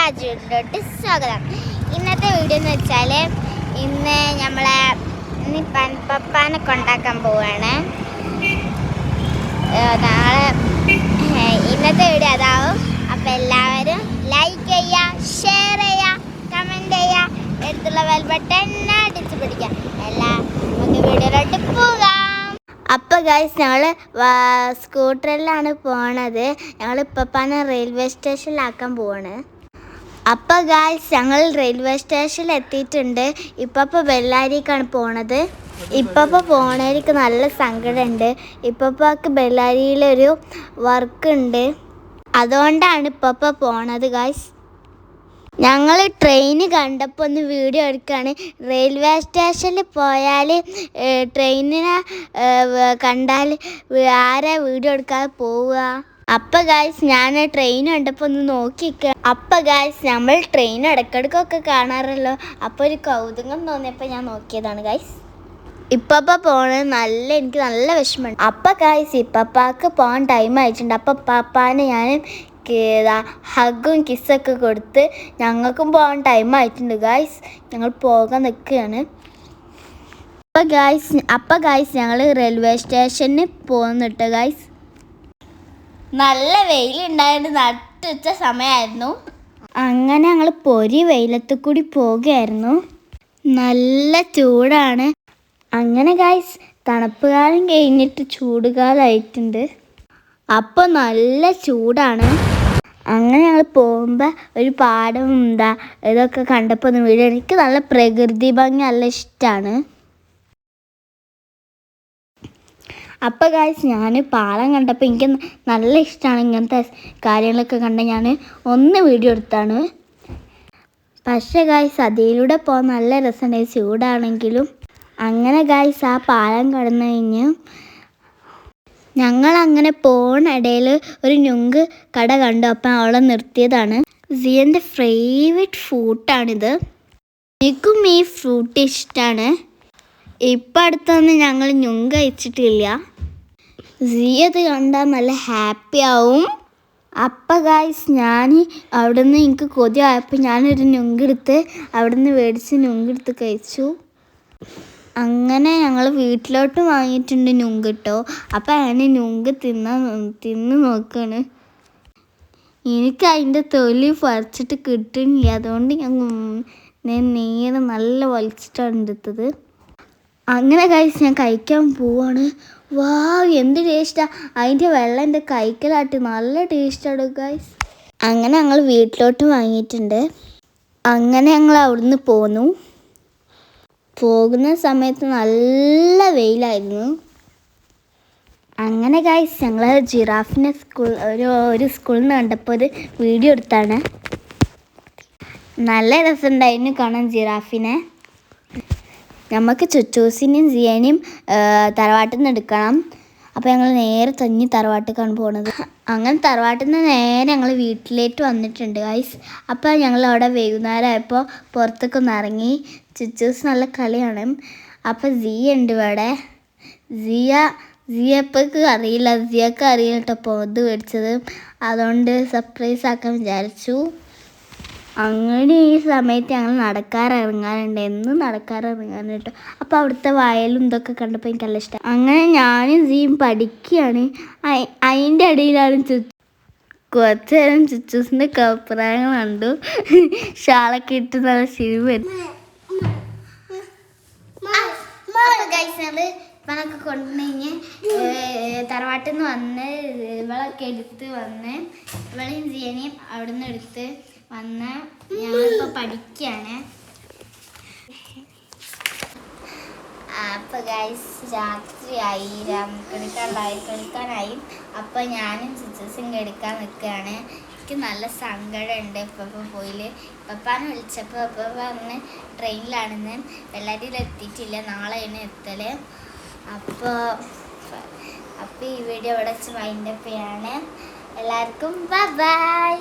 ഷാജുവിലോട്ട് സ്വാഗതം. ഇന്നത്തെ വീഡിയോ എന്ന് വെച്ചാൽ ഇന്ന് നമ്മളെ പപ്പാനെ കൊണ്ടാക്കാൻ പോവാണ്. നാളെ ഇന്നത്തെ വീഡിയോ അതാവും. അപ്പോൾ എല്ലാവരും ലൈക്ക് ചെയ്യുക, ഷെയർ ചെയ്യുക, കമൻറ്റ് ചെയ്യുക, എടുത്തുള്ള ബെൽ ബട്ടൺ അടിച്ച് പിടിക്കുക. നമുക്ക് വീഡിയോയിലോട്ട് പോകാം. അപ്പോൾ ഗൈസ് ഞങ്ങൾ സ്കൂട്ടറിലാണ് പോണത്. ഞങ്ങൾ ഇപ്പപ്പാനെ റെയിൽവേ സ്റ്റേഷനിലാക്കാൻ പോവാണ്. അപ്പോൾ ഗൈസ് ഞങ്ങൾ റെയിൽവേ സ്റ്റേഷനിൽ എത്തിയിട്ടുണ്ട്. ഇപ്പപ്പോൾ ബെല്ലാരിക്കാണ് പോണത്. ഇപ്പപ്പോൾ പോണേക്ക് നല്ല സങ്കടമുണ്ട്. ഇപ്പപ്പാക്ക് ബെല്ലാരിയിലൊരു വർക്കുണ്ട്, അതുകൊണ്ടാണ് ഇപ്പപ്പോൾ പോണത് ഗൈസ്. ഞങ്ങൾ ട്രെയിൻ കണ്ടപ്പോൾ ഒന്ന് വീഡിയോ എടുക്കുകയാണ്. റെയിൽവേ സ്റ്റേഷനിൽ പോയാൽ ട്രെയിനിനെ കണ്ടാൽ ആരാ വീഡിയോ എടുക്കാതെ പോവുക. അപ്പം ഗായ്സ് ഞാൻ ട്രെയിൻ കണ്ടപ്പോൾ ഒന്ന് നോക്കിക്കുക. അപ്പം ഗായ്സ് നമ്മൾ ട്രെയിൻ ഇടയ്ക്കിടയ്ക്കൊക്കെ കാണാറല്ലോ, അപ്പോൾ ഒരു കൗതുകം തോന്നിയപ്പോൾ ഞാൻ നോക്കിയതാണ് ഗായ്സ്. ഇപ്പപ്പോൾ പോണത് എനിക്ക് നല്ല വിഷമമുണ്ട്. അപ്പം ഗായ്സ് ഇപ്പപ്പാക്ക് പോകാൻ ടൈം ആയിട്ടുണ്ട്. അപ്പം പപ്പാനെ ഞാൻ ഹഗ്ഗും കിസ്സൊക്കെ കൊടുത്ത് ഞങ്ങൾക്കും പോകാൻ ടൈം ആയിട്ടുണ്ട് ഗായ്സ്. ഞങ്ങൾ പോകാൻ നിൽക്കുകയാണ്. അപ്പം ഗായ്സ് ഞങ്ങൾ റെയിൽവേ സ്റ്റേഷനിൽ പോകുന്നുണ്ട് ഗായ്സ്. നല്ല വെയിലുണ്ടായിട്ട് നട്ടുച്ച സമയമായിരുന്നു. അങ്ങനെ ഞങ്ങൾ പൊരി വെയിലത്ത് കൂടി പോകുകയായിരുന്നു. നല്ല ചൂടാണ്. അങ്ങനെ ഗായ്സ് തണുപ്പ് കാലം കഴിഞ്ഞിട്ട് ചൂടുകാലമായിട്ടുണ്ട്. അപ്പോൾ നല്ല ചൂടാണ്. അങ്ങനെ ഞങ്ങൾ പോകുമ്പോൾ ഒരു പാടം ഇതൊക്കെ കണ്ടപ്പോൾ ഒന്ന് വീഡിയോ. എനിക്ക് നല്ല പ്രകൃതി ഭംഗി നല്ല ഇഷ്ടമാണ്. അപ്പോൾ ഗായ്സ് ഞാൻ പാടം കണ്ടപ്പോൾ എനിക്ക് നല്ല ഇഷ്ടമാണ്. ഇങ്ങനത്തെ കാര്യങ്ങളൊക്കെ കണ്ട് ഞാൻ ഒന്ന് വീഡിയോ എടുത്താണ്. പക്ഷേ ഗായ്സ് അതിലൂടെ പോകാൻ നല്ല രസമുണ്ടായി, ചൂടാണെങ്കിലും. അങ്ങനെ ഗായ്സ് ആ പാലം കടന്നു കഴിഞ്ഞ് ഞങ്ങളങ്ങനെ പോണിടയിൽ ഒരു ഞുങ്ക് കട കണ്ടു. അപ്പം അവളെ നിർത്തിയതാണ്. സിയൻ്റെ ഫേവറേറ്റ് ഫ്രൂട്ടാണിത്. എനിക്കും ഈ ഫ്രൂട്ട് ഇഷ്ടമാണ്. ഇപ്പം അടുത്തൊന്നും ഞങ്ങൾ ഞുങ്ക് കഴിച്ചിട്ടില്ല. സിയ അത് കണ്ടാൽ നല്ല ഹാപ്പി ആവും. അപ്പം ഗായ്സ് ഞാൻ അവിടെ നിന്ന് എനിക്ക് കൊതിയായപ്പോൾ ഞാനൊരു ഞുങ്കെടുത്ത് അവിടെ നിന്ന് മേടിച്ച് ഞുങ്കെടുത്ത് കഴിച്ചു. അങ്ങനെ ഞങ്ങൾ വീട്ടിലോട്ട് വാങ്ങിയിട്ടുണ്ട് ഞുങ്ക് കേട്ടോ. അപ്പം ഞാൻ ഞുങ്ക് തിന്ന് നോക്കുകയാണ്. എനിക്ക് അതിൻ്റെ തൊലി പറിച്ചിട്ട് കിട്ടുന്നില്ല, അതുകൊണ്ട് ഞാൻ നേരെ നല്ല വലിച്ചിട്ടാണ് എടുത്തത്. അങ്ങനെ കഴിച്ച് ഞാൻ കഴിക്കാൻ പോവാണ്. വാ എന്ത് ടേസ്റ്റാണ്! അതിൻ്റെ വെള്ളം എൻ്റെ കഴിക്കലാട്ട് നല്ല ടേസ്റ്റാണ് ഗൈസ്. അങ്ങനെ ഞങ്ങൾ വീട്ടിലോട്ട് വാങ്ങിയിട്ടുണ്ട്. അങ്ങനെ ഞങ്ങൾ അവിടുന്ന് പോന്നു. പോകുന്ന സമയത്ത് നല്ല വെയിലായിരുന്നു. അങ്ങനെ ഗൈസ് ഞങ്ങൾ ജിറാഫിനെ ഒരു സ്കൂളിൽ നിന്ന് കണ്ടപ്പോൾ ഒരു വീഡിയോ എടുത്താണ്. നല്ല രസമുണ്ടായിരുന്നു കാണാൻ ജിറാഫിനെ. നമുക്ക് ചുച്ചൂസിനെയും സിയനെയും തറവാട്ടിൽ നിന്ന് എടുക്കണം. അപ്പോൾ ഞങ്ങൾ നേരെ തഞ്ഞി തറവാട്ടിലേക്കാണ് പോകുന്നത്. അങ്ങനെ തറവാട്ടിൽ നിന്ന് നേരെ ഞങ്ങൾ വീട്ടിലേക്ക് വന്നിട്ടുണ്ട് ഗൈസ്. അപ്പോൾ ഞങ്ങൾ അവിടെ വൈകുന്നേരമായപ്പോൾ പുറത്തേക്കൊന്ന് ഇറങ്ങി. ചുച്ചൂസ് നല്ല കളിയാണ്. അപ്പോൾ സിയ ഉണ്ട് ഇവിടെ. സിയപ്പക്ക് അറിയില്ല, സിയക്ക് അറിയില്ല കേട്ടോ പോത് മേടിച്ചത്. അതുകൊണ്ട് സർപ്രൈസ് ആക്കാൻ വിചാരിച്ചു. അങ്ങനെ ഈ സമയത്ത് ഞങ്ങൾ നടക്കാറിറങ്ങാറുണ്ട്, എന്നും നടക്കാറിറങ്ങാറുണ്ട് കേട്ടോ. അപ്പോൾ അവിടുത്തെ വയലും ഇതൊക്കെ കണ്ടപ്പോൾ എനിക്ക് നല്ല ഇഷ്ടം. അങ്ങനെ ഞാനും സിയും പഠിക്കുകയാണ്. അതിൻ്റെ ഇടയിലാണ് കുറച്ച് നേരം ചുച്ചൂസിൻ്റെ അഭിപ്രായങ്ങൾ കണ്ടു. ഷാളൊക്കെ ഇട്ട് നല്ല ശരി വരും. ഇവനൊക്കെ കൊണ്ടുകഴിഞ്ഞ് തറവാട്ടിൽ നിന്ന് വന്ന് ഇവളൊക്കെ എടുത്ത് വന്ന് ഇവളെയും സിയനെയും അവിടെ നിന്ന് എടുത്ത് വന്ന് ഞങ്ങളിപ്പോൾ പഠിക്കുകയാണ്. അപ്പോൾ ഗൈസ് രാത്രിയായി, കിടക്കാനായി. അപ്പോൾ ഞാനും ചുച്ചൂസും കിടക്കാൻ നിൽക്കുകയാണ്. എനിക്ക് നല്ല സങ്കടമുണ്ട്. ഇപ്പം പോയില് പപ്പാനെ വിളിച്ചപ്പോൾ ഇപ്പം പറഞ്ഞ് ട്രെയിനിലാണെന്ന്, വെള്ളരിയിൽ എത്തിയിട്ടില്ല, നാളെയാണ് എത്തൽ. അപ്പോൾ ഈ വീഡിയോ ഇവിടെ വെച്ച് വൈൻഡപ്പ് ചെയ്യാണ്. എല്ലാവർക്കും ബൈ ബൈ.